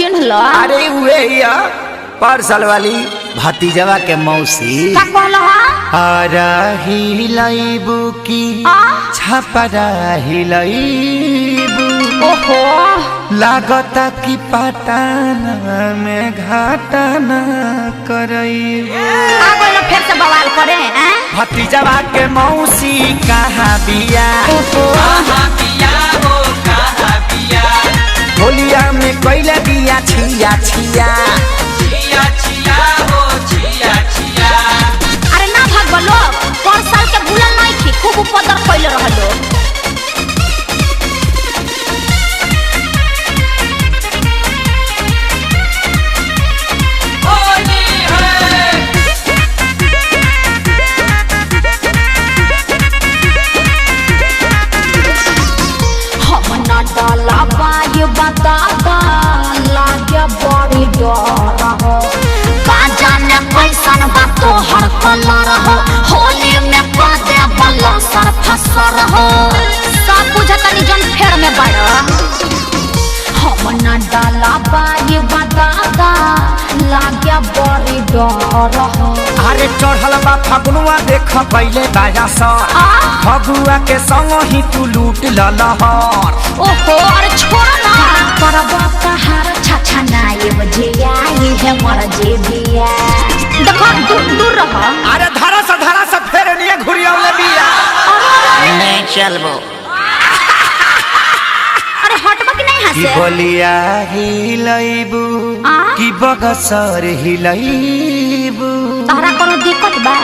चिन्ह लो। अरे उहे या पार्सल वाली भतीजवा के मौसी। का कहलो हा? आरा हिलाइबू की छपरा हिलाइबू। ओहो लागता की पटाना में घाटाना करइबू। आ गइलो फिर से बवाल करे हैं? भतीजवा के मौसी कहाँ बिया? कहाँ बिया हो कहाँ बिया? होलिया में कोइला बिया छिया छिया। छिया छिया हो छिया छिया। अरे ना भागो लोग, पर साल के भूलल नहीं थी, खूब उपद्रव कइले रहलो। होली है हम ना डाला बाय बतादा लागे बड़ी डर हो। का जाने कैसन बा तोहर कलर हो, होली में कदे बल्ला सर फसर हो। सब बुझतनी जन फेर में बड़ा। हम ना डाला बाय बतादा लागे बड़ी डर हो। अरे चढ़ल बा फगुआ देख पहले बाजा सर। फगुआ के संग ही तू लूट ललहर। ओहो अरे छोड़ ना करबो कहार छछा नाये बजिया ये है मर जे दिया। देखो दूर दूर रहो। अरे धरा से फेर नहीं घुरियावले बिया। नहीं चलबो। अरे हटबो कि नहीं की हंसे? बोलिया हिलाइबू की बगसर हिलाइबू। तोहरा कोनो दिक्कत बा?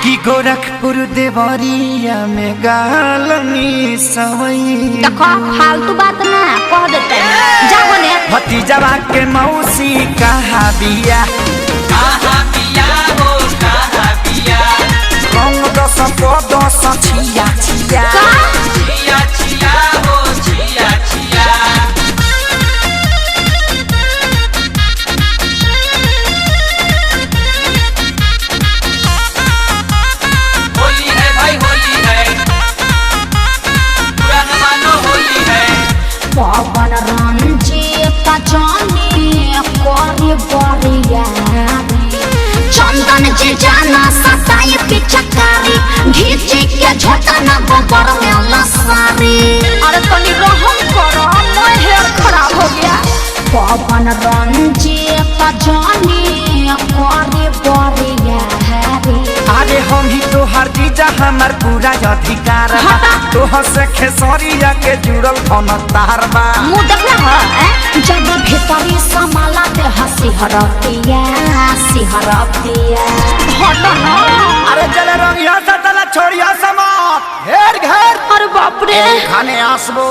की गोरखपुर देवरिया में गालनी सवई। देखो फालतू बात ना कह देते जाओ ने। भतीजवा के मौसी कहाँ बिया? कहाँ बिया हो कहाँ बिया? रंग दस दस छिया छिया। छिया छिया हो छिया छिया। होली है भाई होली है, पुराना मानो होली है। पवन रंजीत जानी कोरी बरिया। चंदन जे जाना सताई पिचकारी, घीचे के झोटना गोबर में लसारी। अरे तनी रहम करो, मैं हेयर खराब हो गया। पवन रंजीत जानी कोरी बरिया। अरे हम ही तो हर जीजा हमार पूरा अधिकार बा। तोहर से खेसरिया के जुड़ल कौन तार बा? मुँह देखला है जब भीतरी समाला ते हंसी हरतिया सिहरतिया। हट ना। अरे चले रंगिया से तला छोड़िया समात घेर घेर। अरे बाप रे खाने आसबो।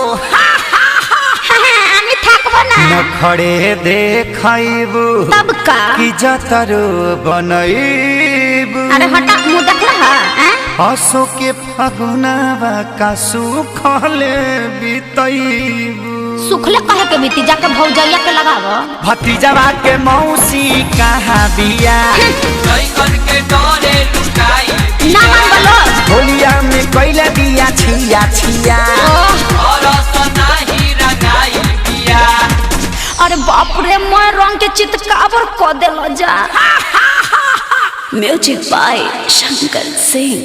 আমি থাকবো না। नखड़े देखइबू तब का? की जतरो बनइबू। अरे हटा मुँह देखला है? हसो के फगुनावा का सुखले बितइबू। सुखले कहे के बीती जाके भौजैया के लगावो। भतीजवा के मौसी कहाँ बिया? लइकन के डरे लुकाई ना बिया। मान बोलो। होलिया में कोइला बिया छिया छिया। और सनाही रंगाई बिया। अरे बाप रे मैं रंग के चितकावर क देलो जा। Music by Shankar Singh.